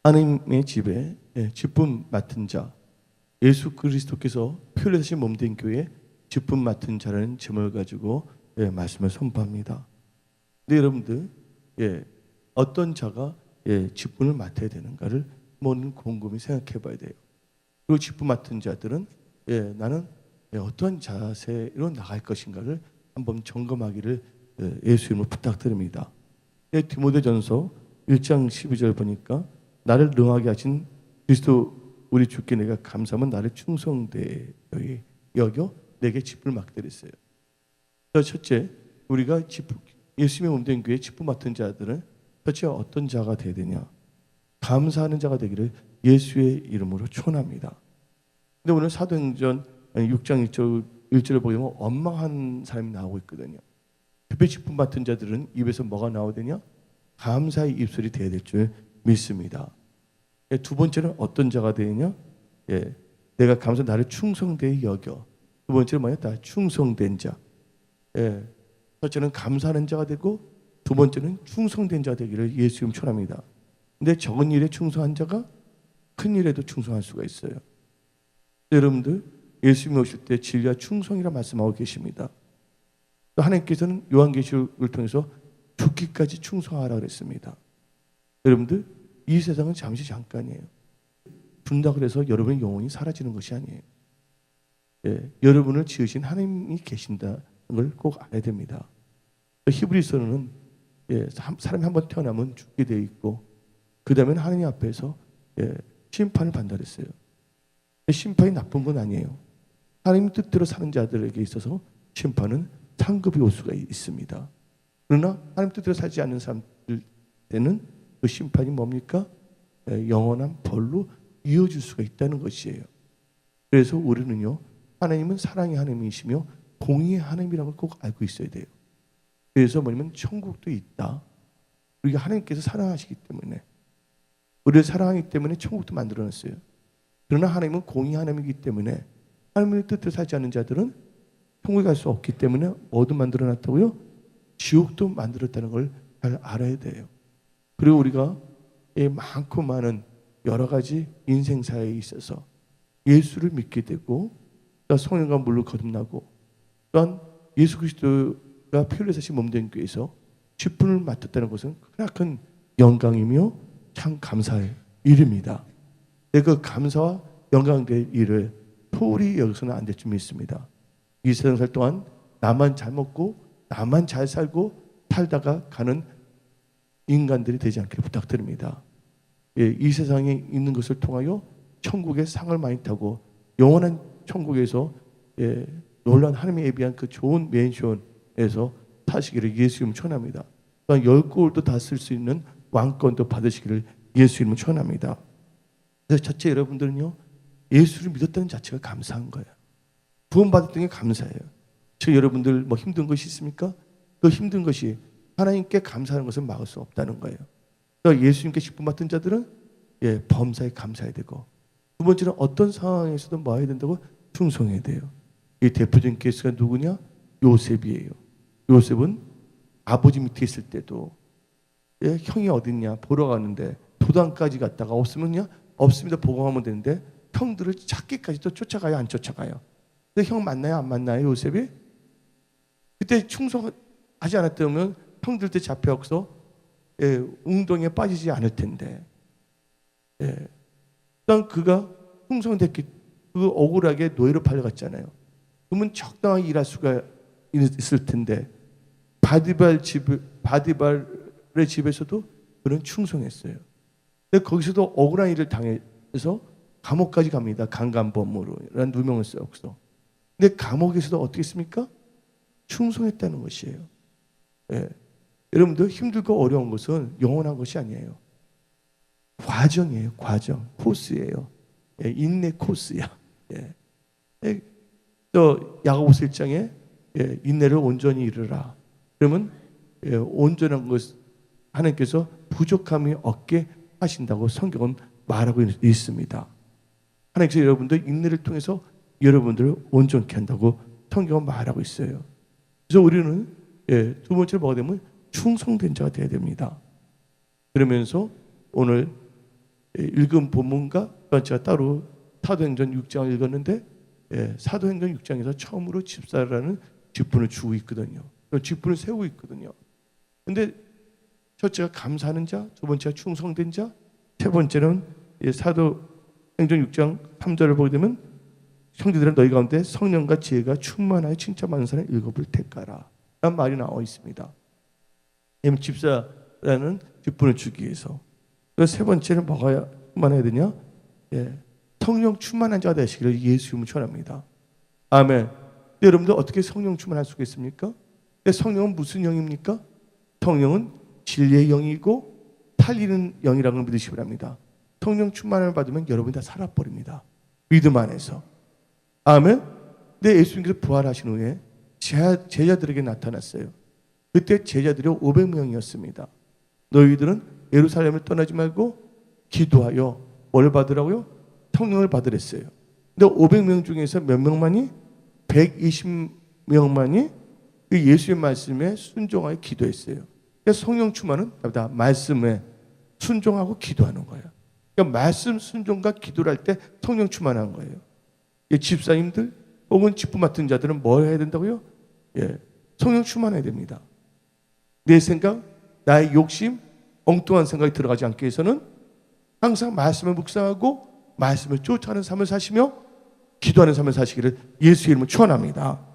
하나님의 집에 직분 맡은 자, 예수 그리스도께서 피 흘리신 몸된 교회 직분 맡은 자라는 제목을 가지고 말씀을 선포합니다. 근데 여러분들 어떤 자가 직분을 맡아야 되는가를 한번 곰곰이 생각해 봐야 돼요. 그리고 직분 맡은 자들은 나는 어떤 자세로 나갈 것인가를 한번 점검하기를 예수 이름으로 부탁드립니다. 디모데전서 1장 12절 보니까 나를 능하게 하신 그리스도 우리 주께 내가 감사하면 나를 충성되이 여겨 내게 직분을 맡게 됐어요. 첫째, 우리가 예수님의 몸된 교회 직분 맡은 자들은 첫째 어떤 자가 되어야 되냐? 감사하는 자가 되기를 예수의 이름으로 축원합니다. 근데 오늘 사도행전 6장 1절을 보면 원망한 사람이 나오고 있거든요. 특별히 직분 맡은 자들은 입에서 뭐가 나오더냐? 감사의 입술이 되어야 될 줄 믿습니다. 두 번째는 어떤 자가 되느냐? 내가 감사 나를 충성되이 여겨. 두 번째는 뭐냐? 다 충성된 자. 첫째는 감사하는 자가 되고 두 번째는 충성된 자가 되기를 예수 이름 축원합니다. 근데 적은 일에 충성한 자가 큰 일에도 충성할 수가 있어요. 여러분들 예수님이 오실 때 진리와 충성이라 말씀하고 계십니다. 또 하나님께서는 요한계시록을 통해서 죽기까지 충성하라 그랬습니다. 여러분들 이 세상은 잠시 잠깐이에요. 죽는다 그래서 여러분의 영혼이 사라지는 것이 아니에요. 여러분을 지으신 하나님이 계신다는 걸 꼭 알아야 됩니다. 히브리서는 사람이 한번 태어나면 죽게 되어 있고 그 다음에는 하나님 앞에서 심판을 받는다 그랬어요. 심판이 나쁜 건 아니에요. 하나님 뜻대로 사는 자들에게 있어서 심판은 상급이 올 수가 있습니다. 그러나 하나님 뜻대로 살지 않는 사람들에는 그 심판이 뭡니까? 영원한 벌로 이어질 수가 있다는 것이에요. 그래서 우리는요, 하나님은 사랑의 하나님이시며 공의의 하나님이라는 걸 꼭 알고 있어야 돼요. 그래서 뭐냐면 천국도 있다. 우리가 하나님께서 사랑하시기 때문에 우리를 사랑하기 때문에 천국도 만들어놨어요. 그러나 하나님은 공의 하나님이기 때문에 하나님의 뜻대로 살지 않는 자들은 천국에 갈 수 없기 때문에 어디 만들어놨다고요? 지옥도 만들었다는 걸 잘 알아야 돼요. 그리고 우리가 많고 많은 여러 가지 인생사에 있어서 예수를 믿게 되고 또 성령과 물로 거듭나고 또한 예수 그리스도가 피 흘려서 몸된 교회에서 직분을 맡았다는 것은 크나큰 영광이며 참 감사의 일입니다. 그 감사와 영광될 일을 소홀히 여기서는 안 될 줄 믿습니다. 이 세상 살 동안 나만 잘 먹고 나만 잘 살고 살다가 가는 인간들이 되지 않기를 부탁드립니다. 이 세상에 있는 것을 통하여 천국의 상을 많이 타고 영원한 천국에서 놀라운 하나님의 예비한 그 좋은 맨션에서 사시기를 예수 이름 축원합니다. 또한 10골도 다 쓸 수 있는 왕권도 받으시기를 예수 이름 축원합니다. 그래서 첫째 여러분들은요, 예수를 믿었다는 자체가 감사한 거예요. 구원받았던 게 감사해요. 저 여러분들 뭐 힘든 것이 있습니까? 그 힘든 것이 하나님께 감사하는 것을 막을 수 없다는 거예요. 그러니까 예수님께 직분 맡은 자들은 범사에 감사해야 되고 두 번째는 어떤 상황에서도 뭐 해야 된다고? 충성해야 돼요. 이 대표적인 케이스가 누구냐? 요셉이에요. 요셉은 아버지 밑에 있을 때도 형이 어딨냐 보러 가는데 도당까지 갔다가 없으면요? 없습니다 보고하면 되는데 형들을 찾기까지 또 쫓아가요? 안 쫓아가요? 근데 형 만나요? 안 만나요? 요셉이? 그때 충성하지 않았다면 형들한테 잡혀서 웅덩이에 빠지지 않을 텐데 일단 그가 충성됐기 그 억울하게 노예로 팔려갔잖아요. 그러면 적당하게 일할 수가 있을 텐데 바디발의 집에서도 그는 충성했어요. 근데 거기서도 억울한 일을 당해서 감옥까지 갑니다. 강간범으로라는 누명을 써서. 근데 감옥에서도 어떻게 했습니까? 충성했다는 것이에요. 여러분들 힘들고 어려운 것은 영원한 것이 아니에요. 과정이에요. 과정. 코스예요. 인내 코스야. 또 야고보서 1장에 인내를 온전히 이루라. 그러면 온전한 것 하나님께서 부족함이 없게 하신다고 성경은 말하고 있습니다. 하나님께서 여러분들 인내를 통해서 여러분들을 온전케 한다고 성경은 말하고 있어요. 그래서 우리는 두 번째로 뭐가 되면 충성된 자가 되어야 됩니다. 그러면서 오늘 읽은 본문과 제가 따로 사도행전 6장을 읽었는데 사도행전 6장에서 처음으로 집사라는 직분을 주고 있거든요. 직분을 세우고 있거든요. 근데 첫째가 감사하는 자, 두 번째가 충성된 자, 세 번째는 사도행전 6장 3절을 보게 되면 형제들은 너희 가운데 성령과 지혜가 충만하여 칭찬받는 사람 7을 택하라 라는 말이 나와 있습니다. 집사라는 직분을 주기 위해서. 세 번째는 뭐가 충만해야 되냐? 성령 충만한 자가 되시기를 예수 이름으로 축원합니다. 아멘. 여러분들 어떻게 성령 충만할 수가 있습니까? 성령은 무슨 영입니까? 성령은 진리의 영이고 살리는 영이라고 믿으시기 바랍니다. 성령 충만을 받으면 여러분이 다 살아버립니다. 믿음 안에서. 아멘. 예수님께서 부활하신 후에 제자들에게 나타났어요. 그때 제자들이 500명이었습니다. 너희들은 예루살렘을 떠나지 말고 기도하여 뭘 받으라고요? 성령을 받으랬어요. 근데 500명 중에서 몇 명만이? 120명만이 그 예수의 말씀에 순종하여 기도했어요. 그래서 성령 충만은 말씀에 순종하고 기도하는 거예요. 그러니까 말씀 순종과 기도를 할 때 성령 충만한 거예요. 집사님들 혹은 직분 맡은 자들은 뭘 해야 된다고요? 성령 충만해야 됩니다. 내 생각, 나의 욕심, 엉뚱한 생각이 들어가지 않기 위해서는 항상 말씀을 묵상하고 말씀을 쫓아가는 삶을 사시며 기도하는 삶을 사시기를 예수의 이름으로 축원합니다.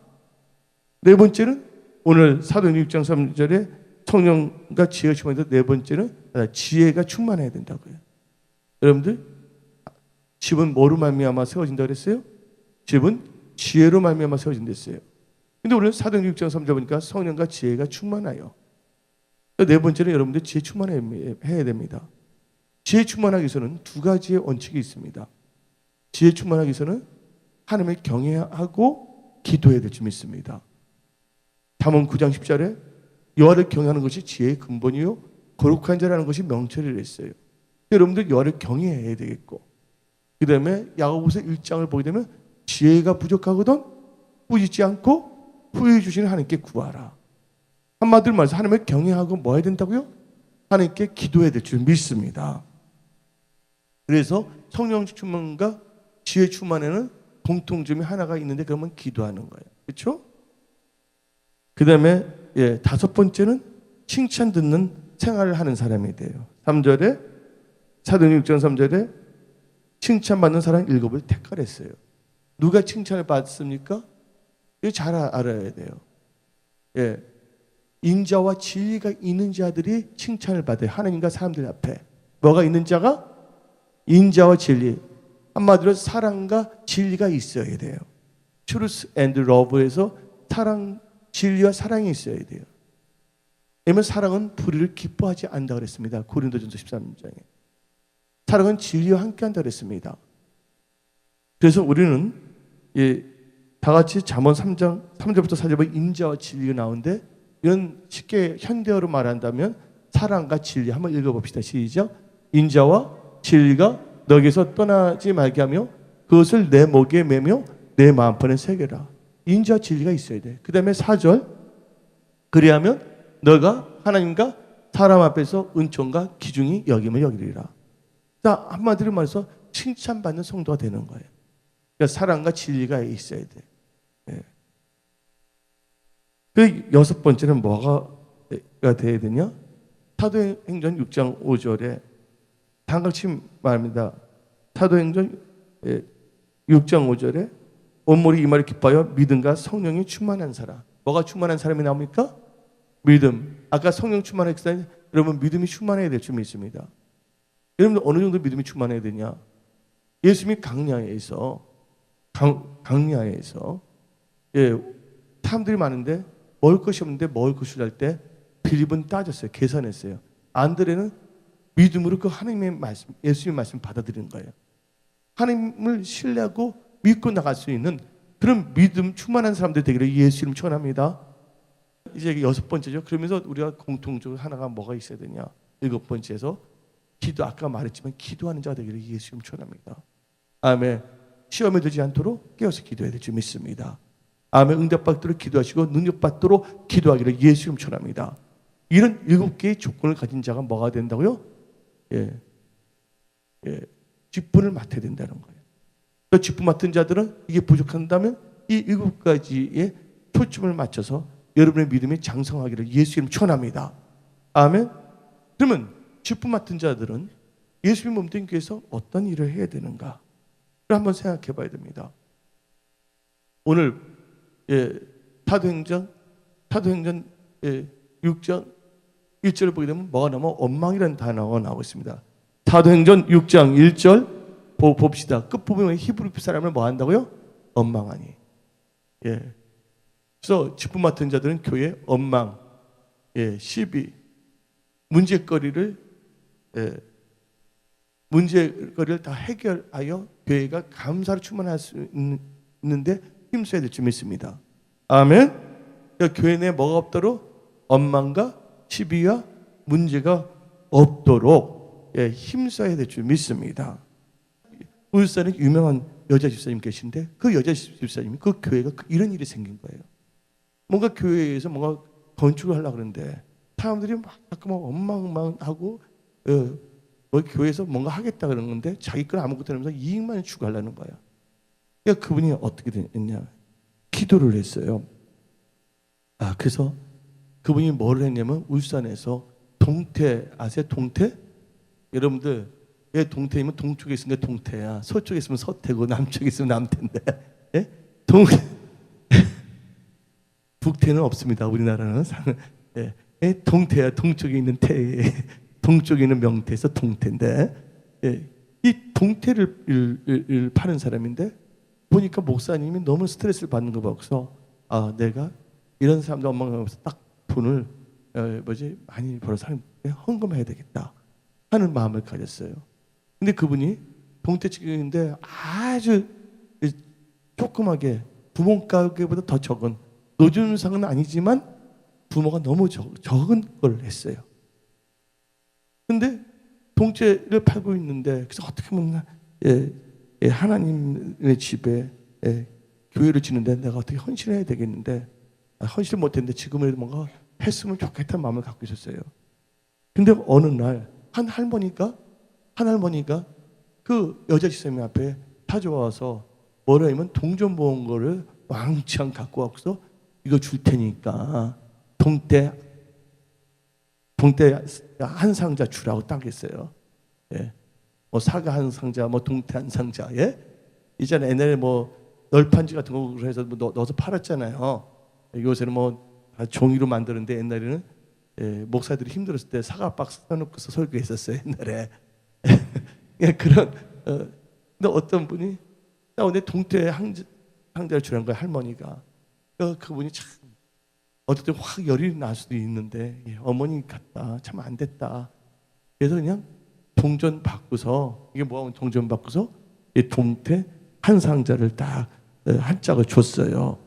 네 번째는 오늘 사도행전 6장 3절에 성령과 지혜가 충만해서 네 번째는 지혜가 충만해야 된다고요. 여러분들 집은 뭐로 말미암아 세워진다 그랬어요? 집은 지혜로 말미암아 세워진댔어요. 근데 오늘 사도행전 6장 3절 보니까 성령과 지혜가 충만하여. 네 번째는 여러분들 지혜 충만해야 됩니다. 지혜 충만하기 위해서는 두 가지의 원칙이 있습니다. 지혜 충만하기 위해서는 하나님을 경외하고 기도해야 될 줄 믿습니다. 잠언 9장 10절에 여호와를 경외하는 것이 지혜의 근본이요 거룩한 자라는 것이 명철이라 했어요. 여러분들 여호와를 경외해야 되겠고, 그 다음에 야고보서 1장을 보게 되면 지혜가 부족하거든 꾸짖지 않고 후회해 주시는 하나님께 구하라. 한마디로 말해서 하나님을 경외하고 뭐 해야 된다고요? 하나님께 기도해야 될 줄 믿습니다. 그래서 성령 충만과 지혜 충만에는 공통점이 하나가 있는데 그러면 기도하는 거예요. 그렇죠? 그 다음에 다섯 번째는 칭찬 듣는 생활을 하는 사람이 돼요. 3절에 사도행전 6장 3절에 칭찬받는 사람 7을 택하랬어요. 누가 칭찬을 받습니까? 이거 잘 알아야 돼요. 인자와 진리가 있는 자들이 칭찬을 받아요. 하나님과 사람들 앞에. 뭐가 있는 자가? 인자와 진리. 한마디로 사랑과 진리가 있어야 돼요. Truth and Love에서 진리와 사랑이 있어야 돼요. 왜냐하면 사랑은 불의를 기뻐하지 않는다 그랬습니다. 고린도전서 13장에. 사랑은 진리와 함께한다 그랬습니다. 그래서 우리는 다 같이 잠언 3장 3절부터 4절에 인자와 진리가 나오는데 이건 쉽게 현대어로 말한다면 사랑과 진리. 한번 읽어봅시다. 시작. 인자와 진리가 너에게서 떠나지 말게 하며 그것을 내 목에 매며 내 마음판에 새겨라. 인자와 진리가 있어야 돼. 그 다음에 4절. 그리하면 너가 하나님과 사람 앞에서 은총과 기중이 여김을 여기리라. 자, 한마디로 말해서 칭찬받는 성도가 되는 거예요. 그러니까 사랑과 진리가 있어야 돼. 그 여섯 번째는 뭐가 돼야 되냐? 사도행전 6장 5절에 다같이 말합니다. 사도행전 6장 5절에 온몸이 이 말을 기뻐하여 믿음과 성령이 충만한 사람. 뭐가 충만한 사람이 나옵니까? 믿음. 아까 성령 충만했을 때 여러분 믿음이 충만해야 될 줄 믿습니다. 여러분들 어느 정도 믿음이 충만해야 되냐? 예수님이 강야에서 사람들이 많은데 먹을 것이 없는데 먹을 것을 할 때 빌립은 따졌어요. 계산했어요. 안드레는 믿음으로 그 하나님의 말씀, 예수님의 말씀 받아들이는 거예요. 하나님을 신뢰하고 믿고 나갈 수 있는 그런 믿음 충만한 사람들 되기를 예수 이름 축원합니다. 이제 여섯 번째죠. 그러면서 우리가 공통적으로 하나가 뭐가 있어야 되냐? 일곱 번째에서 기도. 아까 말했지만 기도하는 자가 되기를 예수 이름 축원합니다. 아멘. 시험에 들지 않도록 깨어서 기도해야 될 줄 믿습니다. 아멘. 응답받도록 기도하시고 능력받도록 기도하기를 예수 이름 축원합니다. 이런 7개의 조건을 가진 자가 뭐가 된다고요? 직분을 맡아야 된다는 거예요. 그 직분 맡은 자들은 이게 부족한다면 이 7가지의 초점을 맞춰서 여러분의 믿음이 장성하기를 예수 이름 축원합니다. 아멘. 그러면 직분 맡은 자들은 예수님 몸된 교회에서 어떤 일을 해야 되는가? 를 한번 생각해 봐야 됩니다. 오늘 사도행전 6장 1절을 보게 되면 뭐가 나오면 원망이라는 단어가 나오고 있습니다. 사도행전 6장 1절 봅시다. 끝부분에 히브리 사람을 뭐 한다고요? 원망하니. 그래서 직분 맡은 자들은 교회 원망, 시비, 문제거리를 다 해결하여 교회가 감사로 충만할 수 있는데 힘써야 될 줄 믿습니다. 아멘. 그러니까 교회 내에 뭐가 없도록 원망과 시비와 문제가 없도록 힘써야 될 줄 믿습니다. 울산에 유명한 여자 집사님 계신데 그 여자 집사님이 그 교회가 이런 일이 생긴 거예요. 뭔가 교회에서 뭔가 건축을 하려고 그러는데 사람들이 막 원망하고 뭐 교회에서 뭔가 하겠다 그러는 건데 자기 건 아무것도 하면서 이익만 추구하려는 거야. 그러니까 그분이 어떻게 됐냐? 기도를 했어요. 그래서 그분이 뭘 했냐면 울산에서 동태 아세요? 동태? 여러분들 동태이면 동쪽에 있으면 동태야. 서쪽에 있으면 서태고 남쪽에 있으면 남태인데 북태는 없습니다. 우리나라는 동태야. 동쪽에 있는 태, 동쪽에 있는 명태에서 동태인데 이 동태를 파는 사람인데 보니까 목사님이 너무 스트레스를 받는 거 보고서 내가 이런 사람들 엉망하면서 딱 돈을 많이 벌어서 헌금해야 되겠다 하는 마음을 가졌어요. 근데 그분이 동태측인데 아주 조그맣게 부모 가게보다 더 적은 노준상은 아니지만 부모가 너무 적은 걸 했어요. 근데 동태를 팔고 있는데 그래서 어떻게 보면 하나님의 집에 교회를 짓는데 내가 어떻게 헌신해야 되겠는데 헌신을 못했는데 지금이라도 뭔가 했으면 좋겠다는 마음을 갖고 있었어요. 근데 어느 날 한 할머니가 그 여자 집사님 앞에 찾아와서 뭐라 하면 동전 모은 거를 왕창 갖고 와서 이거 줄 테니까 동태 한 상자 주라고 딱 했어요. 뭐 사과 한 상자, 뭐 동태 한 상자. 이전에 옛날에 뭐 널판지 같은 거 해서 뭐 넣어서 팔았잖아요. 요새는 뭐 종이로 만드는데 옛날에는 목사들이 힘들었을 때 사과 박스 사놓고서 설교했었어요. 옛날에. 그런 근데 어떤 분이 나오는데 동태 상자를 주라는 거야 할머니가. 그분이 참 어떨 때 확 열이 날 수도 있는데 어머니 같다 참 안 됐다. 그래서 그냥 동전 바꾸서 이게 뭐하면 동전 바꾸서 이 동태 한 상자를 딱 한 짝을 줬어요.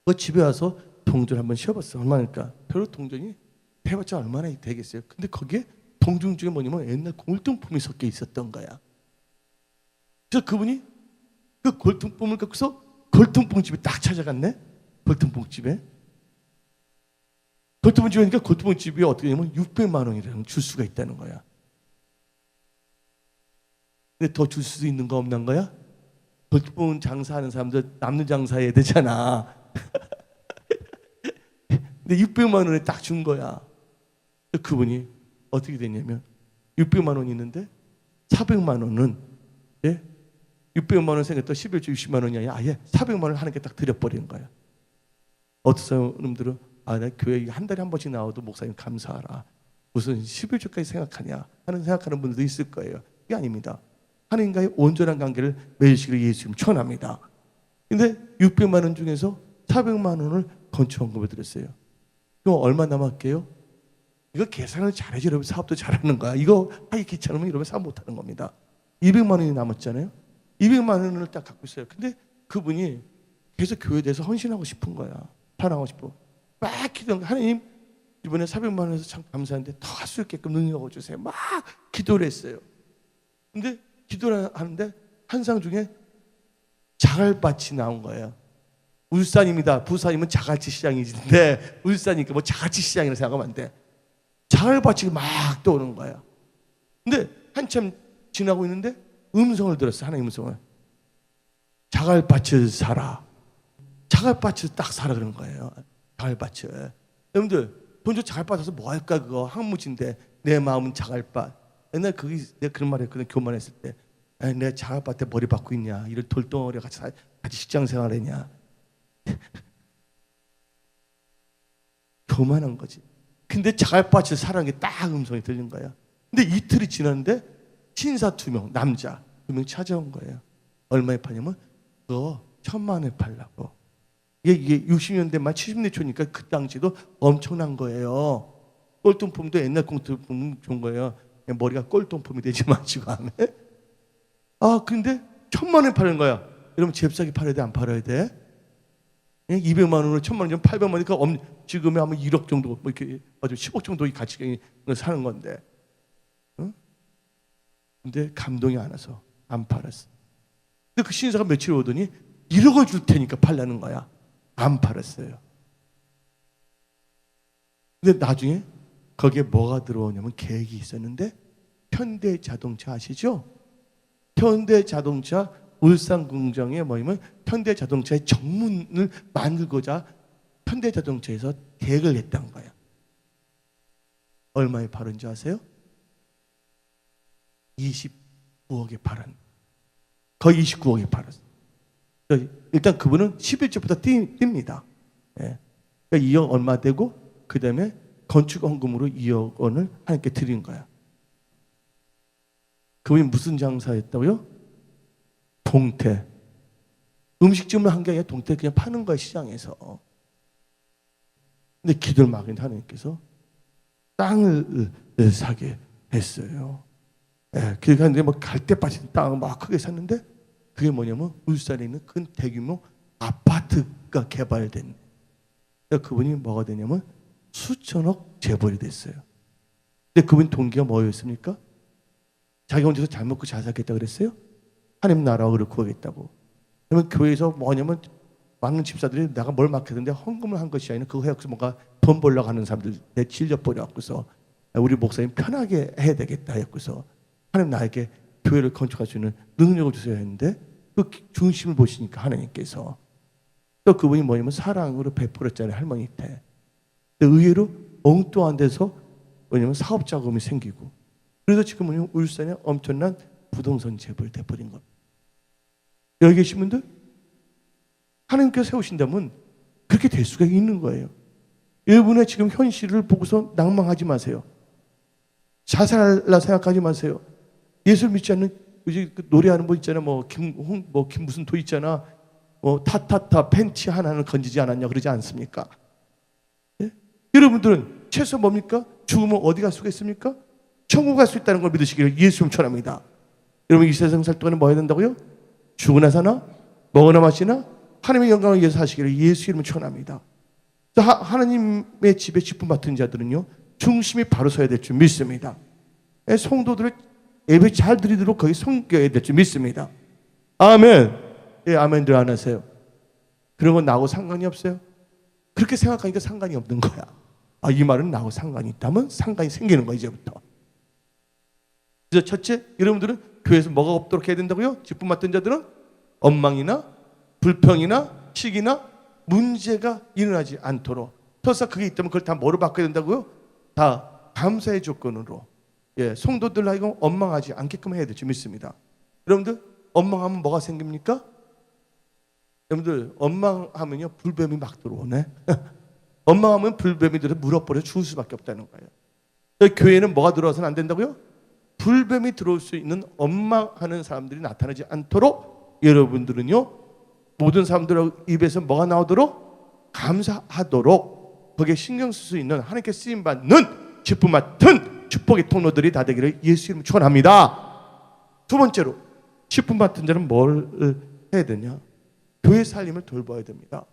그 집에 와서 동전 한번 씌워봤어. 얼마니까? 별로 동전이 해봤자 얼마나 되겠어요. 근데 거기에 동전 중에 뭐냐면 옛날 골동품이 섞여 있었던 거야. 그래서 그분이 그 골동품을 갖고서 골동품 집에 딱 찾아갔네. 골동품 집에. 골동품 집에 니까 골동품 집이 어떻게 되냐면 600만 원이라는 줄 수가 있다는 거야. 근데 더 줄 수 있는 거 없는 거야? 골동품 장사하는 사람들 남는 장사해야 되잖아. 근데 600만 원에 딱 준 거야. 그분이 어떻게 됐냐면 600만 원이 있는데 400만 원은 600만 원 생겼다 11조 60만 원이 아니라 아예 400만 원을 하나님께 딱 드려버리는 거야. 어떤 사람들은 나 교회 한 달에 한 번씩 나와도 목사님 감사하라. 무슨 11조까지 생각하냐 하는 생각하는 분들도 있을 거예요. 그게 아닙니다. 하나님과의 온전한 관계를 맺으시기를 예수님 축원합니다. 근데 600만 원 중에서 400만 원을 건축 헌금을 드렸어요. 그럼 얼마 남았게요? 이거 계산을 잘해야지 여러분 사업도 잘하는 거야. 이거 하기 귀찮으면 이러면 사업 못하는 겁니다. 200만 원이 남았잖아요. 200만 원을 딱 갖고 있어요. 근데 그분이 계속 교회에 대해서 헌신하고 싶은 거야. 사랑하고 싶어. 막 기도한 거야. 하나님 이번에 400만 원에서 참 감사한데 더 할 수 있게끔 능력을 주세요. 막 기도를 했어요. 근데 기도를 하는데 한상 중에 자갈밭이 나온 거예요. 울산입니다. 부산이면 자갈치 시장이지인데 울산이니까 뭐 자갈치 시장이라고 생각하면 안 돼. 자갈밭이 막 떠오르는 거야. 근데 한참 지나고 있는데 음성을 들었어요. 하나님 음성을. 자갈밭을 사라. 자갈밭을 딱 사라 그런 거예요. 자갈밭을. 여러분들 돈 줘 자갈밭 사서 뭐 할까 그거 항무지인데 내 마음은 자갈밭. 옛날 내가 그런 말 했거든. 교만했을 때. 내가 자갈밭에 머리 박고 있냐. 이런 돌덩어리 같이 직장 생활했냐. 교만한 거지. 근데 자갈밭을 사라는 게 딱 음성이 들린 거야. 근데 이틀이 지났는데 신사 2명, 남자 2명 찾아온 거예요. 얼마에 파냐면 그거 1,000만 원에 팔라고. 이게 60년대 말 70년대 초니까 그 당시도 엄청난 거예요. 꼴통품도 옛날 꼴통품 좋은 거예요. 머리가 꼴통품이 되지 마시고 하면. 근데 1,000만 원에 파는 거야. 여러분 잽싸게 팔아야 돼, 안 팔아야 돼? 200만 원으로 1,000만 원이면 800만 원이니까 지금에 아마 1억 정도, 뭐 이렇게 아주 10억 정도의 가치가 사는 건데. 근데 감동이 안 와서 안 팔았어. 근데 그 신사가 며칠 오더니 1억을 줄 테니까 팔라는 거야. 안 팔았어요. 근데 나중에 거기에 뭐가 들어오냐면 계획이 있었는데 현대자동차 아시죠? 현대자동차 울산 공장에 뭐냐면 현대자동차의 정문을 만들고자 현대자동차에서 계획을 했던 거야. 얼마에 팔은지 아세요? 29억에 팔은. 거의 29억에 팔았어. 일단 그분은 11조부터 띱니다. 예. 그러니까 2억 얼마 되고 그 다음에 건축헌금으로 2억 원을 하나님께 드린 거야. 그분이 무슨 장사했다고요? 동태. 음식점을 한 게 아니라 동태 그냥 파는 거야 시장에서. 근데 기도를 막은 하나님께서 땅을 사게 했어요. 예, 그러니까 뭐 갈대밭인 땅을 막 크게 샀는데 그게 뭐냐면 울산에 있는 큰 대규모 아파트가 개발된. 그분이 뭐가 되냐면 수천억 재벌이 됐어요. 근데 그분 동기가 뭐였습니까? 자기 혼자서 잘 먹고 잘 살겠다 그랬어요? 하나님 나라를 구하겠다고. 그러면 교회에서 뭐냐면 많은 집사들이 내가 뭘 맡겼는데 헌금을 한 것이 아니라 그거 해서 뭔가 돈 벌려고 하는 사람들 내 질려버려갖고서 우리 목사님 편하게 해야 되겠다 해갖고서 하나님 나에게 교회를 건축할 수 있는 능력을 주셔야 했는데 그 중심을 보시니까 하나님께서 또 그분이 뭐냐면 사랑으로 베풀었잖아요. 할머니한테. 의외로 엉뚱한 데서 뭐냐면 사업 자금이 생기고 그래서 지금 뭐냐면 울산에 엄청난 부동산 재벌이 돼버린 겁니다. 여기 계신 분들 하나님께서 세우신다면 그렇게 될 수가 있는 거예요. 여러분의 지금 현실을 보고서 낭망하지 마세요. 자살할라 생각하지 마세요. 예수 믿지 않는 그 노래하는 분 있잖아. 김 무슨 도 있잖아. 타타타 팬티 하나는 건지지 않았냐 그러지 않습니까? 예? 여러분들은 최소 뭡니까? 죽으면 어디 갈 수가 있습니까? 천국 갈 수 있다는 걸 믿으시기를 예수님 축원합니다. 여러분 이 세상 살 동안에 뭐 해야 된다고요? 죽으나 사나? 먹으나 마시나? 하나님의 영광을 위해서 사시기를 예수 이름으로 축원합니다. 하나님의 집에 직분 맡은 자들은요 중심이 바로 서야 될 줄 믿습니다. 성도들을 예배 잘 드리도록 거기 섬겨야 될 줄 믿습니다. 아멘. 예, 아멘들 안 하세요? 그런 건 나하고 상관이 없어요? 그렇게 생각하니까 상관이 없는 거야. 이 말은 나하고 상관이 있다면 상관이 생기는 거야 이제부터. 그래서 첫째, 여러분들은 교회에서 뭐가 없도록 해야 된다고요? 직분 맡은 자들은 엉망이나 불평이나 시기나 문제가 일어나지 않도록. 설사 그게 있다면 그걸 다 뭐로 바꿔야 된다고요? 다 감사의 조건으로. 예, 성도들 하여금 엉망하지 않게끔 해야 될 줄 믿습니다. 여러분들 엉망하면 뭐가 생깁니까? 여러분들 엉망하면요 불뱀이 막 들어오네. 엉망하면 불뱀이 들어서 물어버려 죽을 수밖에 없다는 거예요. 교회는 뭐가 들어와서는 안 된다고요? 불뱀이 들어올 수 있는 엉망하는 사람들이 나타나지 않도록 여러분들은요 모든 사람들 입에서 뭐가 나오도록 감사하도록 거기에 신경 쓸 수 있는 하나님께 쓰임받는 직분 맡은 축복의 통로들이 다 되기를 예수 이름으로 축원합니다. 두 번째로 직분 맡은 자는 뭘 해야 되냐? 교회 살림을 돌봐야 됩니다.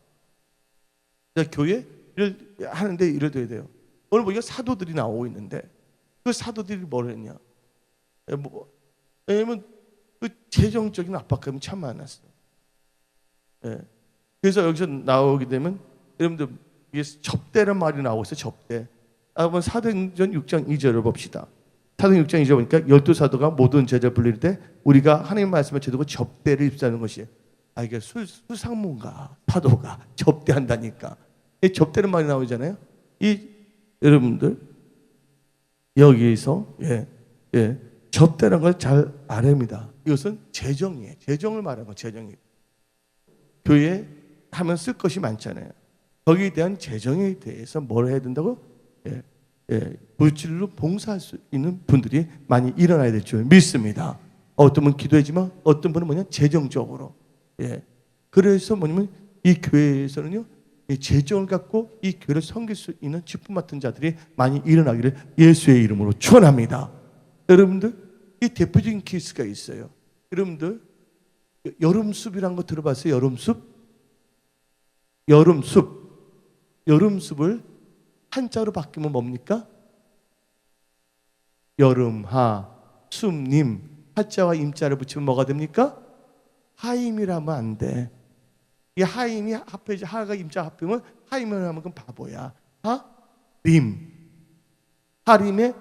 교회를 하는데 이래야 돼요. 오늘 보니까 사도들이 나오고 있는데 그 사도들이 뭘 했냐? 왜냐면 그 재정적인 압박감이 참 많았어. 예. 그래서 여기서 나오게 되면 여러분들 이게 접대란 말이 나오고 있어요. 접대. 한번 사도행전 6장 2절을 봅시다. 사도행 6장 2절 보니까 12사도가 모든 제자 불릴 때 우리가 하나님 말씀을 제대로 접대를 입수하는 것이 이게 수상문가 사도가 접대한다니까. 이 접대는 말이 나오잖아요. 이 여러분들 여기서 접대라는 걸 잘 알아야 합니다. 이것은 재정이에요. 재정을 말하는 거 재정이. 교회에 하면 쓸 것이 많잖아요. 거기에 대한 재정에 대해서 뭘 해야 된다고? 물질로 봉사할 수 있는 분들이 많이 일어나야 될 줄 믿습니다. 어떤 분은 기도하지만 어떤 분은 뭐냐 재정적으로. 그래서 뭐냐면 이 교회에서는요 이 재정을 갖고 이 교회를 섬길 수 있는 직분 맡은 자들이 많이 일어나기를 예수의 이름으로 축원합니다. 여러분들 이 대표적인 케이스가 있어요. 여러분들 여름숲이란 거 들어봤어요? 여름숲을 한자로 바뀌면 뭡니까? 여름하 숲님 하자와 임자를 붙이면 뭐가 됩니까? 하임이라면 안 돼. 이 하임이 합해지 하가 임자 합하면 하임을 하면 그건 바보야. 하림에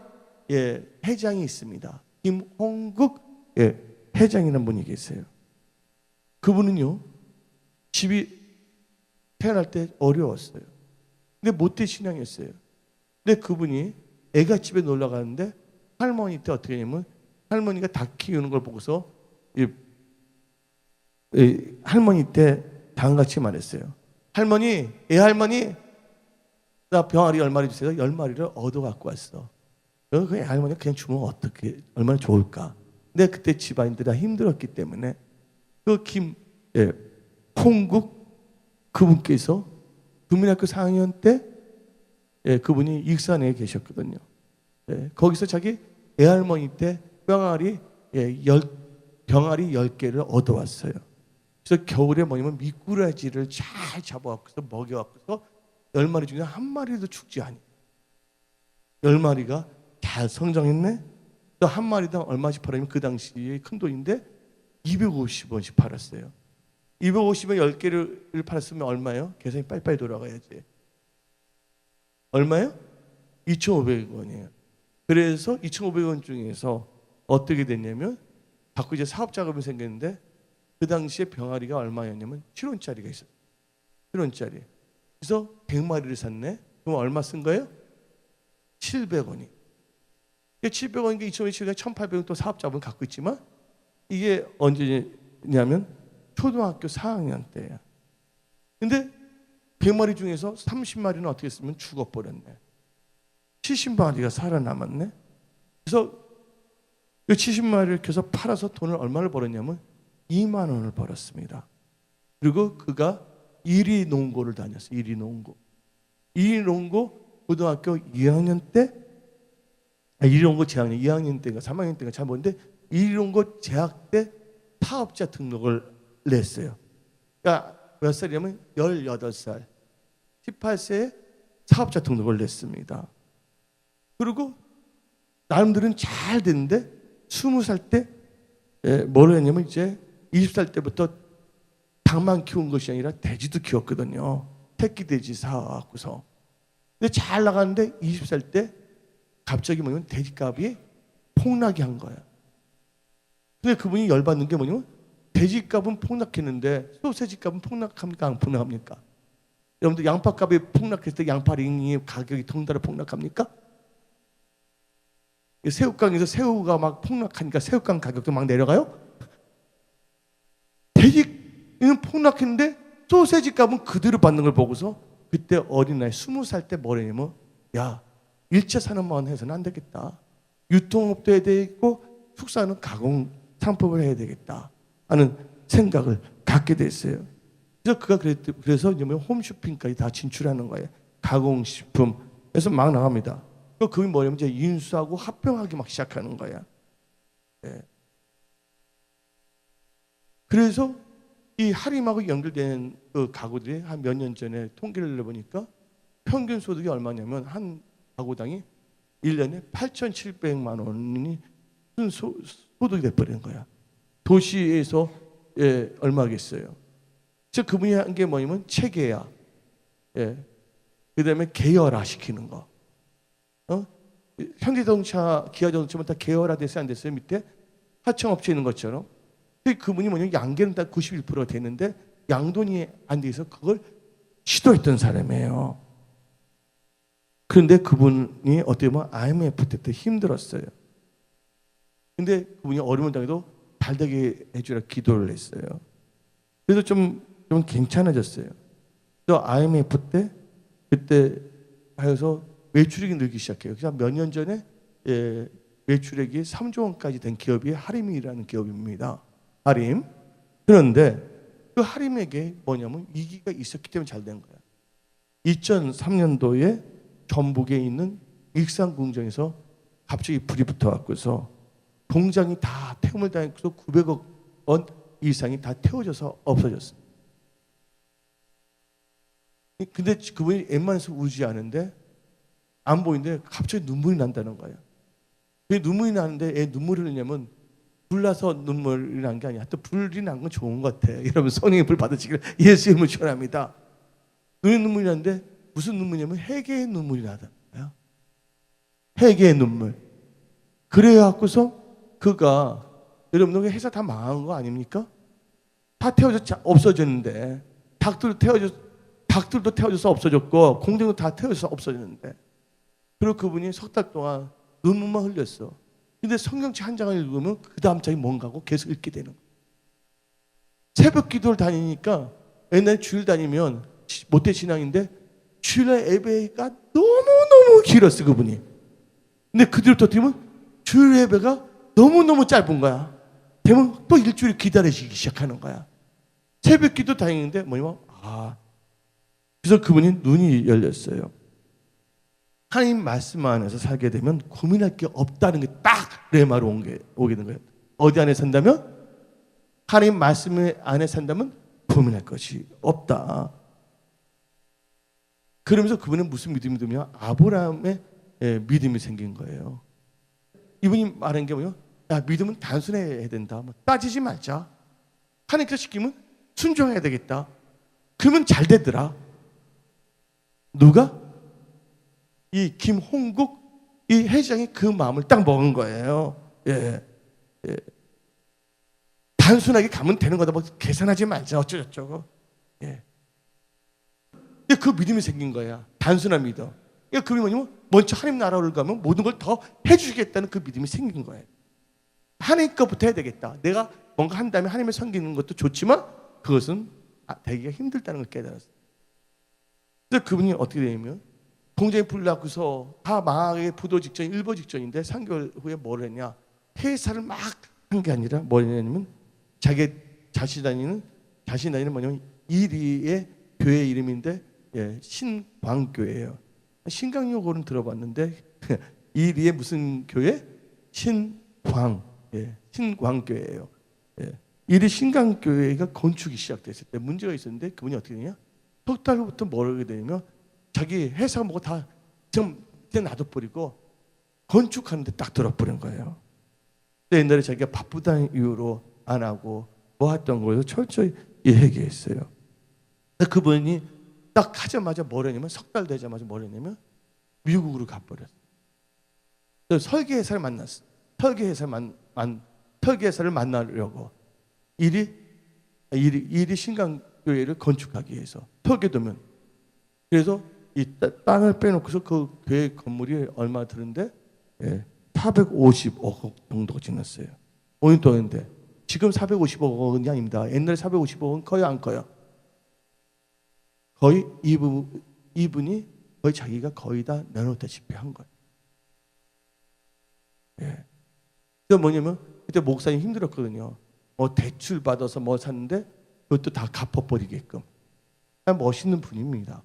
회장이 있습니다. 김홍국 회장이라는 분이 계세요. 그분은요 집이 태어날 때 어려웠어요. 근데 모태 신앙이었어요. 근데 그분이 애가 집에 놀러 가는데 할머니 때 어떻게 했냐면 할머니가 닭 키우는 걸 보고서 할머니 때 당같이 말했어요. 할머니, 나 병아리 10마리 주세요. 10마리를 얻어 갖고 왔어. 그 할머니가 그냥 주면 어떻게 얼마나 좋을까. 근데 그때 집안인들이 다 힘들었기 때문에 그 홍국 그분께서 국민학교 4학년 때 그분이 익산에 계셨거든요. 거기서 자기 애할머니 때 병아리 10개를 얻어왔어요. 그래서 겨울에 뭐냐면 미꾸라지를 잘 잡아갖고서 먹여갖고서 10마리 중에 한 마리도 죽지 않니. 10마리가 잘 성장했네. 또 한 마리당 얼마씩 팔았냐면 그 당시에 큰 돈인데 250원씩 팔았어요. 250원 10개를 팔았으면 얼마예요? 계산이 빨리빨리 돌아가야지. 얼마예요? 2,500원이에요. 그래서 2,500원 중에서 어떻게 됐냐면 자꾸 이제 사업 자금이 생겼는데 그 당시에 병아리가 얼마였냐면 7원짜리가 있어요. 7원짜리. 그래서 100마리를 샀네. 그럼 얼마 쓴 거예요? 700원이. 700원이니까 2,500원이니까 1,800원 또 사업 자금 갖고 있지만 이게 언제냐면 초등학교 4학년 때야. 근데 100마리 중에서 30마리는 어떻게 했으면 죽어버렸네. 70마리가 살아남았네. 그래서 그 70마리를 계속 팔아서 돈을 얼마를 벌었냐면 2만 원을 벌었습니다. 그리고 그가 이리 농고를 다녔어요. 이리 농고 고등학교 2학년 때 이리 농고 재학년 2학년 때인가 3학년 때인가 잘 모르는데 이리 농고 재학 때 사업자 등록을 냈어요. 그러니까 몇 살이냐면 18살 18세에 사업자 등록을 냈습니다. 그리고 나름대로는 잘 됐는데 20살 때 뭘 했냐면 이제 20살 때부터 닭만 키운 것이 아니라 돼지도 키웠거든요. 새끼 돼지 사갖고서. 근데 잘 나가는데 20살 때 갑자기 뭐냐면 돼지값이 폭락이 한 거야. 근데 그분이 열받는 게 뭐냐면 돼지값은 폭락했는데 소세지값은 폭락합니까? 안 폭락합니까? 여러분들 양파값이 폭락했을 때 양파링이 가격이 덩달아 폭락합니까? 새우깡에서 새우가 막 폭락하니까 새우깡 가격도 막 내려가요? 돼지는 폭락했는데 소세지 값은 그대로 받는 걸 보고서 그때 어린 나이 20살 때 뭐랬냐면 야 1차 산업만 해서는 안 되겠다. 유통업도 해야 되고 축사는 가공 상품을 해야 되겠다 하는 생각을 갖게 됐어요. 그래서 그가 그래서 홈쇼핑까지 다 진출하는 거예요. 가공식품에서 막 나갑니다. 그게 뭐냐면 이제 인수하고 합병하기 막 시작하는 거야. 그래서 이 할인하고 연결된 그 가구들이 한 몇 년 전에 통계를 내보니까 평균 소득이 얼마냐면 한 가구당이 1년에 8,700만 원이 소득이 돼버리는 거야. 도시에서 얼마겠어요. 즉 그분이 한 게 뭐냐면 체계야. 그 다음에 계열화 시키는 거. 현대자동차, 기아자동차만 다 계열화돼서 안 됐어요. 밑에 하청업체 있는 것처럼. 근데 그분이 뭐냐면 양계는 다 91%가 됐는데 양돈이 안 돼서 그걸 시도했던 사람이에요. 그런데 그분이 어떻게 보면 IMF 때 힘들었어요. 근데 그분이 어려움을 당해도 잘되게 해주라 기도를 했어요. 그래서 좀 괜찮아졌어요. 또 IMF 때 그때 하여서 매출액이 늘기 시작해요. 그래서 몇 년 전에 매출액이 3조 원까지 된 기업이 하림이라는 기업입니다. 하림. 그런데 그 하림에게 뭐냐면 위기가 있었기 때문에 잘 된 거야. 2003년도에 전북에 있는 익산 공장에서 갑자기 불이 붙어갖고서 공장이 다 태움을 당해서 900억 원 이상이 다 태워져서 없어졌어요. 근데 그분이 웬만해서 울지 않은데 안 보이는데 갑자기 눈물이 난다는 거예요. 왜 눈물이 나는데 왜 눈물을 흘리냐면 불나서 눈물이 난 게 아니야. 또 불이 난 건 좋은 것 같아. 여러분 성령의 불 받으시길 예수 이름으로 축원합니다. 눈에 눈물이 나는데 무슨 눈물이냐면 회개의 눈물이 나다. 회개의 눈물. 그래갖고서 그가 여러분들 회사 다 망한 거 아닙니까? 다 태워져 없어졌는데 닭들도 태워져서 없어졌고 공장도 다 태워져서 없어졌는데 그리고 그분이 석 달 동안 눈물만 흘렸어. 근데 성경책 한 장을 읽으면 그 다음 장이 뭔가 하고 계속 읽게 되는 거야. 새벽 기도를 다니니까 옛날에 주일 다니면 모태 신앙인데 주일날 예배가 너무너무 길었어 그분이. 근데 그 뒤부터 되면 주일 예배가 너무너무 짧은 거야. 되면 또 일주일 기다리시기 시작하는 거야. 새벽 기도 다니는데 뭐냐면 그래서 그분이 눈이 열렸어요. 하나님 말씀 안에서 살게 되면 고민할 게 없다는 게 딱 레마로 오게 된 거예요. 어디 안에 산다면? 하나님 말씀 안에 산다면 고민할 것이 없다. 그러면서 그분은 무슨 믿음이 들면 아브라함의 믿음이 생긴 거예요. 이분이 말한 게 뭐예요? 야, 믿음은 단순해야 된다. 따지지 말자. 하나님께서 시키면 순종해야 되겠다. 그러면 잘 되더라. 누가? 이 김홍국 이 회장이 그 마음을 딱 먹은 거예요. 단순하게 가면 되는 거다. 뭐 계산하지 말자. 어쩌고저쩌고. 그 믿음이 생긴 거야. 단순한 믿음. 그 뭐냐면 먼저 하나님 나라를 가면 모든 걸 더 해주시겠다는 그 믿음이 생긴 거예요. 하나님 것부터 해야 되겠다. 내가 뭔가 한 다음에 하나님을 섬기는 것도 좋지만 그것은 되기가 힘들다는 걸 깨달았어요. 그래서 그분이 어떻게 되냐면 공장이 불나고서 다 망하게 부도 직전, 일보 직전인데 3개월 후에 뭘 했냐? 회사를 막 한 게 아니라 뭘 했냐면 자신 다니는 뭐냐면 이리의 교회 이름인데 신광교회예요. 신강요고는 들어봤는데 이리의 무슨 교회? 신광교회예요. 이리 신강교회가 건축이 시작됐을 때 문제가 있었는데 그분이 어떻게 되냐? 석 달 후부터 뭘 하게 되냐면 자기 회사가 뭐고 다 그냥 놔둬버리고 건축하는데 딱 들어버린 거예요. 옛날에 자기가 바쁘다는 이유로 안 하고 뭐 했던 거에서 철저히 얘기했어요. 그분이 딱 하자마자 뭘 했냐면 석 달 되자마자 뭘 했냐면 미국으로 가버렸어요. 설계회사를 만났어. 설계회사를 만나려고 이리 신강교회를 건축하기 위해서 설계도면 그래서 이 땅을 빼놓고서 그 교회 건물이 얼마 드는데 450억 정도가 지났어요. 5년 동안인데 지금 450억 원이 아닙니다. 옛날에 450억 원 커요 안 커요? 거의 이분이 거의 자기가 거의 다 내놓다시피 한 거예요. 그래서 뭐냐면 그때 목사님 힘들었거든요. 대출 받아서 뭐 샀는데 그것도 다 갚아버리게끔. 멋있는 분입니다.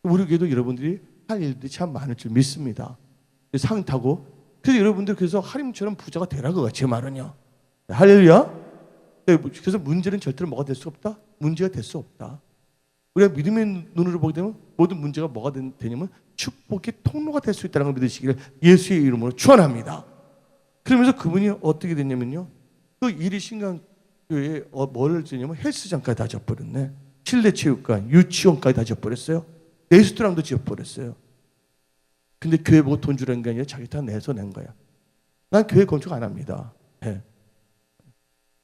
우리 교회도 여러분들이 할 일들이 참 많을 줄 믿습니다. 상 타고 그래서 여러분들 그래서 하림처럼 부자가 되라고 제 말은요. 할렐루야. 그래서 문제는 절대로 뭐가 될 수 없다? 문제가 될 수 없다. 우리가 믿음의 눈으로 보게 되면 모든 문제가 뭐가 되냐면 축복의 통로가 될 수 있다는 걸 믿으시기를 예수의 이름으로 축원합니다. 그러면서 그분이 어떻게 됐냐면요. 그 이리 신강교회에 뭐를 지냐면 헬스장까지 다 져버렸네. 실내체육관, 유치원까지 다 져버렸어요. 레스토랑도 지어버렸어요. 근데 교회 보고 돈 주라는 게 아니라 자기 다 내서 낸 거야. 난 교회 건축 안 합니다. 예.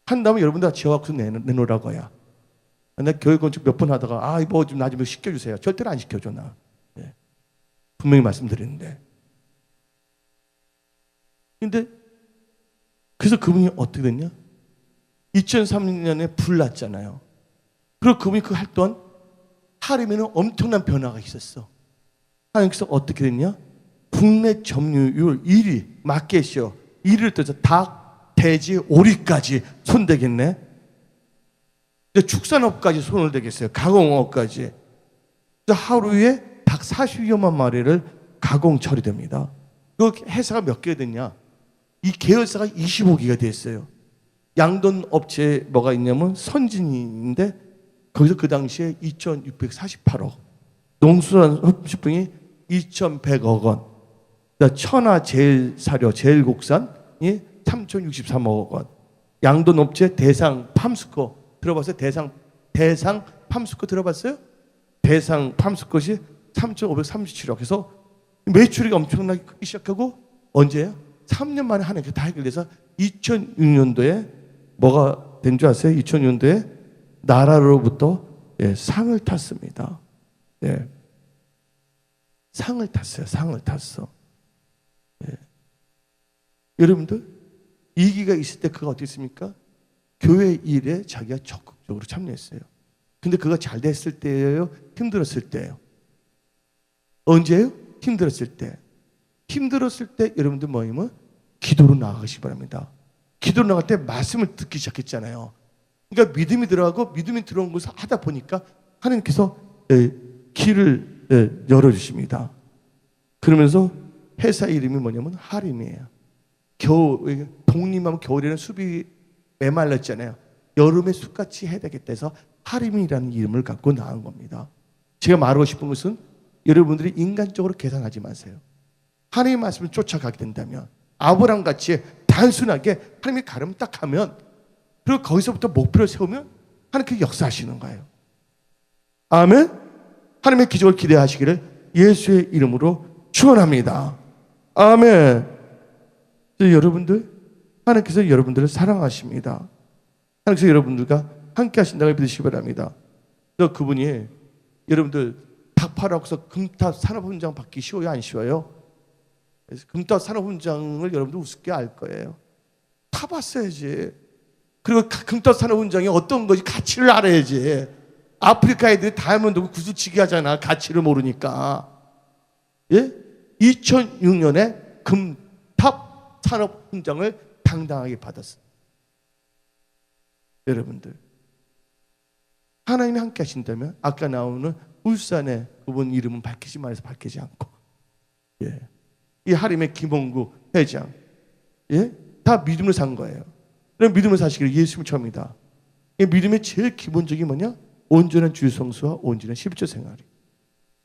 한다면 여러분들 다 지어갖고 내놓으라고야. 나 교회 건축 몇 번 하다가 이거 좀 나 좀 시켜주세요. 절대로 안 시켜줘 나. 예. 분명히 말씀드리는데. 근데 그래서 그분이 어떻게 됐냐? 2003년에 불 났잖아요. 그리고 그분이 그 할 동안 하림에는 엄청난 변화가 있었어. 하나님께서 어떻게 됐냐? 국내 점유율 1위 마켓이요. 1위를 떠서 닭, 돼지, 오리까지 손대겠네. 축산업까지 손을 대겠어요. 가공업까지. 하루에 닭 40여만 마리를 가공 처리됩니다. 그 회사가 몇 개가 됐냐? 이 계열사가 25개가 됐어요. 양돈 업체에 뭐가 있냐면 선진인데 거기서 그 당시에 2,648억, 농수산식품이 2,100억 원, 천하 제일사료 제일국산이 3,063억 원, 양돈 업체 대상 팜스코 들어봤어요? 대상 팜스코 들어봤어요? 대상 팜스코시 3,537억 해서 매출이 엄청나게 시작하고 언제예요? 3년 만에 하나님께서 다 해결돼서 2006년도에 뭐가 된 줄 아세요? 2006년도에 나라로부터 상을 탔습니다. 예. 상을 탔어요. 상을 탔어. 예. 여러분들 이기가 있을 때 그가 어떻게 했습니까? 교회 일에 자기가 적극적으로 참여했어요. 근데 그가 잘 됐을 때예요? 힘들었을 때예요? 언제예요? 힘들었을 때. 힘들었을 때 여러분들 뭐냐면 기도로 나아가시기 바랍니다. 기도로 나갈 때 말씀을 듣기 시작했잖아요. 그러니까 믿음이 들어가고 믿음이 들어온 것을 하다 보니까 하나님께서 길을 열어주십니다. 그러면서 회사 이름이 뭐냐면 하림이에요. 독립하면 겨울에는 숲이 메말랐잖아요. 여름에 숲같이 해야 되겠다 해서 하림이라는 이름을 갖고 나온 겁니다. 제가 말하고 싶은 것은 여러분들이 인간적으로 계산하지 마세요. 하나님의 말씀을 쫓아가게 된다면 아브라함같이 단순하게 하나님의 가름 딱 하면 그리고 거기서부터 목표를 세우면 하나님께서 역사하시는 거예요. 아멘. 하나님의 기적을 기대하시기를 예수의 이름으로 축원합니다. 아멘. 여러분들 하나님께서 여러분들을 사랑하십니다. 하나님께서 여러분들과 함께 하신다고 믿으시기 바랍니다. 또 그분이 여러분들 닭 팔아서 금탑 산업훈장 받기 쉬워요? 안 쉬워요? 그래서 금탑 산업훈장을 여러분들 우습게 알 거예요. 타봤어야지. 그리고 금탑 산업훈장이 어떤 것이 가치를 알아야지. 아프리카 애들이 다이아몬드 구슬치기 하잖아. 가치를 모르니까. 예? 2006년에 금탑 산업훈장을 당당하게 받았어요. 여러분들 하나님이 함께 하신다면 아까 나오는 울산의 그분 이름은 밝히지 말아서 밝히지 않고 이 하림의 김홍구 회장 다 믿음을 산 거예요. 그럼 믿음을 사시기를 예수님을 처음이다. 믿음의 제일 기본적인 뭐냐? 온전한 주성수와 온전한 11조 생활이.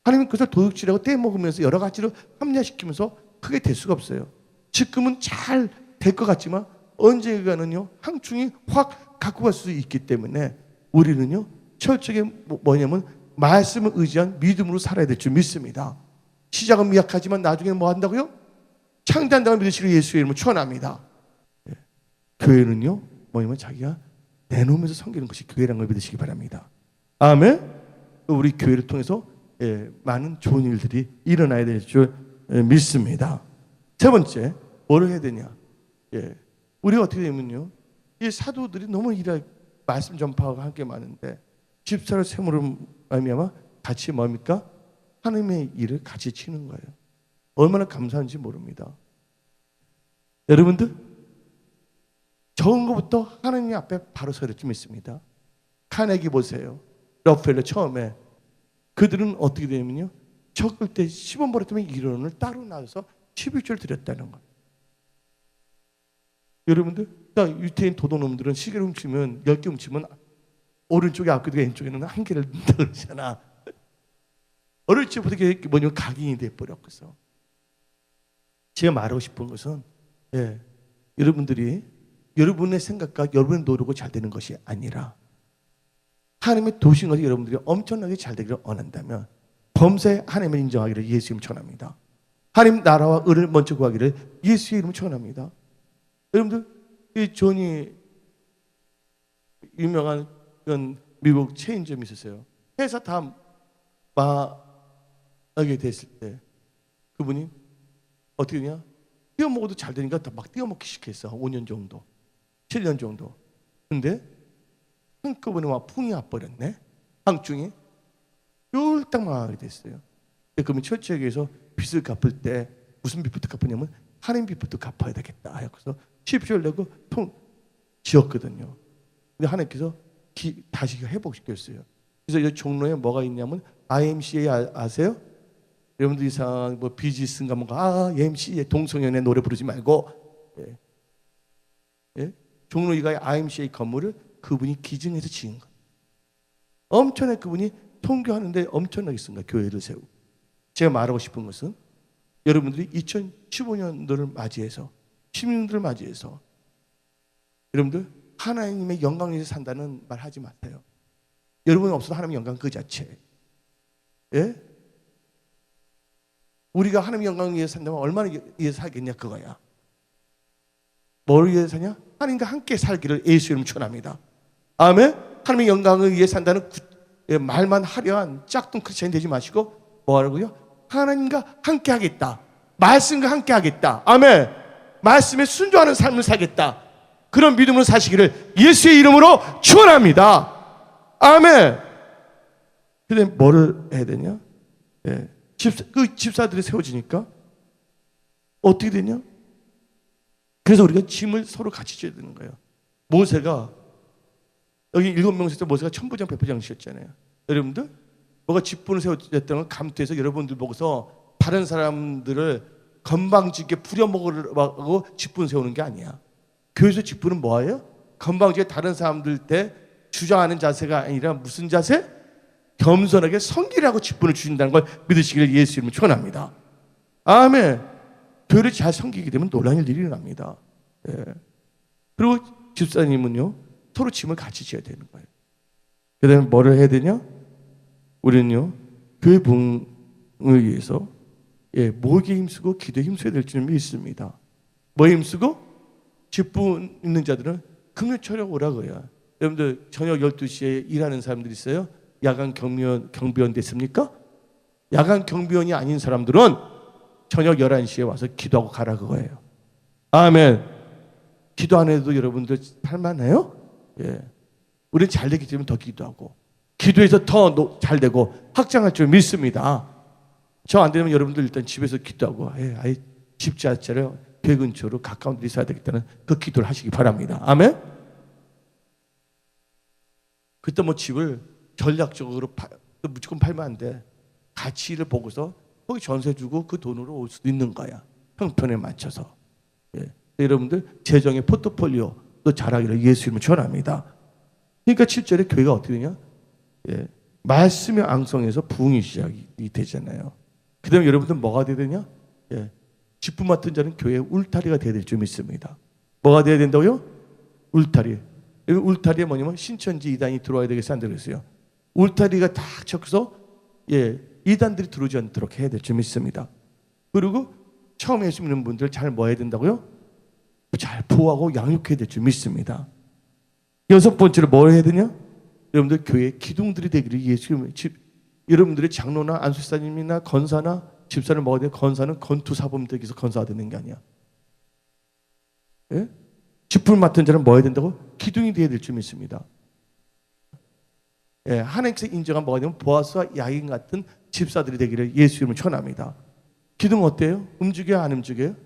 하나님은 그것을 도둑질하고 떼먹으면서 여러 가지로 합리화시키면서 크게 될 수가 없어요. 지금은 잘 될 것 같지만 언젠가는요 항충이 확 갖고 갈 수 있기 때문에 우리는요 철저하게 뭐냐면 말씀을 의지한 믿음으로 살아야 될 줄 믿습니다. 시작은 미약하지만 나중에 뭐 한다고요? 창대한다고 믿으시기를 예수의 이름으로 축원합니다. 교회는요 뭐냐면 자기가 내놓으면서 섬기는 것이 교회라는 걸 믿으시기 바랍니다. 아멘. 우리 교회를 통해서 많은 좋은 일들이 일어나야 될 줄 믿습니다. 세 번째 뭐를 해야 되냐? 우리가 어떻게 되면요 이 사도들이 너무 말씀 전파하고 함께 많은데 집사를 세무로 말미암아 같이 뭡니까? 하나님의 일을 같이 치는 거예요. 얼마나 감사한지 모릅니다. 여러분들 적은 것부터 하나님 앞에 바로 서야 될 줄 믿습니다. 카네기 보세요. 럭펠러 처음에 그들은 어떻게 되냐면요 적을 때 10원 벌었다면 1원을 따로 놔서 11조를 드렸다는 거예요. 여러분들 유태인 도둑놈들은 시계를 훔치면 10개 훔치면 오른쪽에 앞뒤 왼쪽에는 한 개를 넣는다 그러잖아. 어릴 적부터 뭐냐면 각인이 돼버렸어. 제가 말하고 싶은 것은 여러분들이 여러분의 생각과 여러분의 노력으로 잘 되는 것이 아니라 하나님의 도신 것이 여러분들이 엄청나게 잘 되기를 원한다면 범사에 하나님을 인정하기를 예수님 전합니다. 하나님 나라와 의를 먼저 구하기를 예수의 이름으로 축원합니다. 여러분들, 이 존이 유명한 그런 미국 체인점이 있었어요. 회사 다 망하게 됐을 때 그분이 어떻게 되냐? 띄워 먹어도 잘 되니까 막 띄워 먹기 시작했어. 5년 정도, 7년 정도. 근데 한꺼번에 막 풍이 와버렸네. 항중이 쫄딱 망하게 됐어요. 그러면 철저하게서 빚을 갚을 때 무슨 빚부터 갚으냐면 하나님 빚부터 갚아야 되겠다. 그래서 10조를 내고 통 지었거든요. 근데 하나님께서 다시 회복시켰어요. 그래서 이 종로에 뭐가 있냐면 IMCA 아세요? 여러분들 이상 뭐 비지스인가 뭔가 IMCA 동성연애 노래 부르지 말고 종로 이가의 IMCA 건물을 그분이 기증해서 지은 거예요. 엄청나게 그분이 통교하는데 엄청나게 쓴 거예요. 교회를 세우고. 제가 말하고 싶은 것은 여러분들이 2015년도를 맞이해서 16년도를 맞이해서 여러분들 하나님의 영광 위에서 산다는 말 하지 마세요. 여러분 없어도 하나님의 영광 그 자체. 예? 우리가 하나님의 영광 위에서 산다면 얼마나 위해서 살겠냐 그거야. 뭘 위해서 사냐? 하나님과 함께 살기를 예수 이름으로 축원합니다. 아멘. 하나님의 영광을 위해 산다는 말만 하려한 짝퉁 크리스찬이 되지 마시고 뭐 하라고요? 하나님과 함께 하겠다. 말씀과 함께 하겠다. 아멘. 말씀에 순종하는 삶을 살겠다. 그런 믿음으로 사시기를 예수의 이름으로 축원합니다. 아멘. 근데 뭐를 해야 되냐? 그 집사들이 세워지니까 어떻게 되냐? 그래서 우리가 짐을 서로 같이 져야 되는 거예요. 모세가 여기 7명에서 모세가 천부장 백부장이셨잖아요. 여러분들 뭐가 직분을 세웠다는 걸 감투해서 여러분들 보고서 다른 사람들을 건방지게 부려먹으려고 직분 세우는 게 아니야. 교회에서 직분은 뭐예요? 건방지게 다른 사람들 때 주장하는 자세가 아니라 무슨 자세? 겸손하게 섬기라고 직분을 주신다는 걸 믿으시기를 예수 이름으로 축원합니다. 아멘. 교회를 잘 섬기게 되면 놀라운 일이 일어납니다. 그리고 집사님은요 서로 짐을 같이 져야 되는 거예요. 그 다음에 뭐를 해야 되냐? 우리는요 교회 부흥을 위해서 목에 힘쓰고 기도에 힘써야 될 줄 믿습니다. 뭐에 힘쓰고? 직분 있는 자들은 금요 철학 오라고요. 여러분들 저녁 12시에 일하는 사람들 있어요? 야간 경비원 됐습니까? 야간 경비원이 아닌 사람들은 저녁 11시에 와서 기도하고 가라 그거예요. 아멘. 기도 안 해도 여러분들 할만해요? 우리는 잘 되기 때문에 더 기도하고 기도해서 더 잘 되고 확장할 줄 믿습니다. 저 안 되면 여러분들 일단 집에서 기도하고 아예 집 자체를 교회 근처로 가까운 데 있어야 되겠다는 그 기도를 하시기 바랍니다. 아멘. 그때 뭐 집을 전략적으로 무조건 팔면 안 돼. 가치를 보고서 거기 전세 주고 그 돈으로 올 수도 있는 거야. 형편에 맞춰서. 여러분들 재정의 포트폴리오도 잘하기를 예수 이름으로 축원합니다. 그러니까 7절에 교회가 어떻게 되냐? 말씀의 앙성에서 부흥이 시작이 되잖아요. 그 다음에 여러분들 뭐가 돼야 되냐? 직분 맡은 자는 교회의 울타리가 돼야 될 줄 믿습니다. 뭐가 돼야 된다고요? 울타리. 여기 울타리에 뭐냐면 신천지 이단이 들어와야 되겠어 안 되겠어요? 울타리가 딱 쳐서 이단들이 들어오지 않도록 해야 될 줄 믿습니다. 그리고 처음 예수 믿는 분들 잘 뭐 해야 된다고요? 잘 보호하고 양육해야 될 줄 믿습니다. 6번째로 뭘 해야 되냐? 여러분들 교회 기둥들이 되기를 예수 여러분들의 장로나 안수사님이나 건사나 집사를 먹어야 돼. 건사는 건투사범 되기 위해서 건사가 되는 게 아니야. 직분을 맡은 자는 뭐 해야 된다고? 기둥이 되어야 될 줄 믿습니다. 하나님께서 인정한 뭐가 되면 보아스와 야긴 같은 집사들이 되기를 예수 이름으로 축원합니다. 기둥 어때요? 움직여요? 안 움직여요?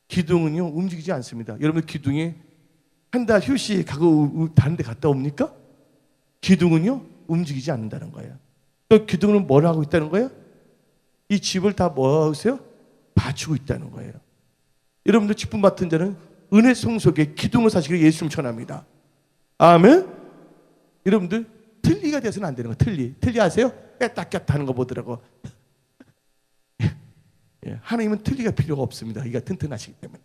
기둥은요 움직이지 않습니다. 여러분 기둥이 한 달 휴식하고 다른 데 갔다 옵니까? 기둥은요 움직이지 않는다는 거예요. 그 기둥은 뭘 하고 있다는 거예요? 이 집을 다 뭐 하세요? 받치고 있다는 거예요. 여러분들 직분 맡은 자는 은혜 성속에 기둥을 사시기를 예수 이름으로 축원합니다. 아멘. 여러분들 틀니가 돼서는 안 되는 거예요. 틀니 아세요? 깼다 하는 거 보더라고. 하나님은 틀니가 필요가 없습니다. 이가 튼튼하시기 때문에.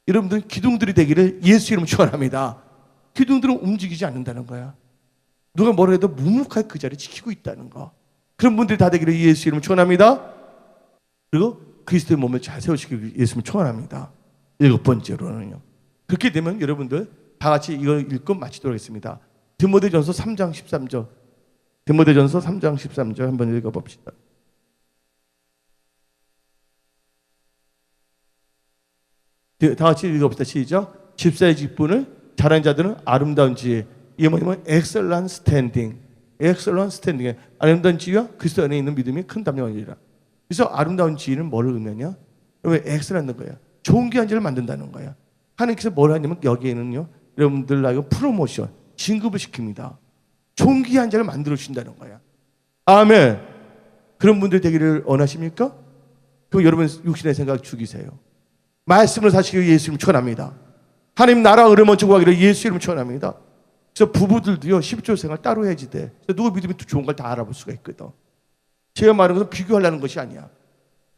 여러분들은 기둥들이 되기를 예수 이름으로 축원합니다. 기둥들은 움직이지 않는다는 거야. 누가 뭐라 해도 묵묵하게 그 자리를 지키고 있다는 거. 그런 분들이 다 되기를 예수 이름으로 축원합니다. 그리고 그리스도의 몸을 잘 세우시길 예수님 축원합니다. 7번째로는요. 그렇게 되면 여러분들 다 같이 이걸 읽고 마치도록 하겠습니다. 디모데전서 3장 13절. 디모데전서 3장 13절 한번 읽어봅시다. 다 같이 읽어봅시다. 시작. 집사의 직분을 잘하는 자들은 아름다운 지혜. 이게 뭐냐면 excellent standing. excellent standing. 아름다운 지혜와 그리스도 안에 있는 믿음이 큰 담력이라. 그래서 아름다운 지혜는 뭐를 의미하냐? 왜 excellent한 거야? 좋은 귀한 자를 만든다는 거야. 하나님께서 뭘 하냐면 여기에는요, 여러분들 나이고 프로모션, 진급을 시킵니다. 좋은 귀한 자를 만들어 주신다는 거야. 아멘. 그런 분들 되기를 원하십니까? 그럼 여러분 육신의 생각 죽이세요. 말씀을 사시기 위해 예수님 축원합니다. 하나님 나라 의를 먼저 구하기를 예수 이름 축원합니다. 그래서 부부들도요 12조 생활 따로 해야지 돼. 누구 믿음이 또 좋은 걸 다 알아볼 수가 있거든. 제가 말하는 것은 비교하려는 것이 아니야.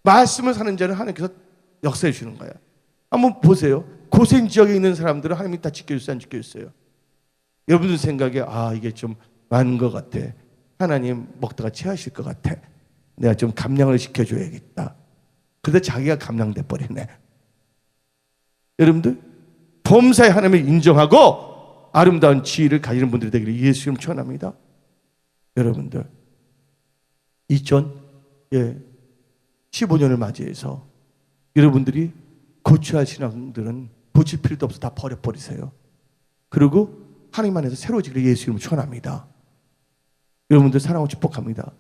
말씀을 사는 자는 하나님께서 역사해 주는 거야. 한번 보세요. 고센 지역에 있는 사람들은 하나님이 다 지켜줬어요, 안 지켜줬어요? 여러분들 생각에 이게 좀 많은 것 같아. 하나님 먹다가 체하실 것 같아. 내가 좀 감량을 시켜줘야겠다. 그런데 자기가 감량돼 버리네. 여러분들 범사에 하나님을 인정하고 아름다운 지혜를 가지는 분들이 되기를 예수 이름 축원합니다. 여러분들 2015년을 맞이해서 여러분들이 고쳐야 할 신앙들은 고칠 필요도 없어 다 버려버리세요. 그리고 하나님 안에서 새로워지기를 예수 이름 축원합니다. 여러분들 사랑하고 축복합니다.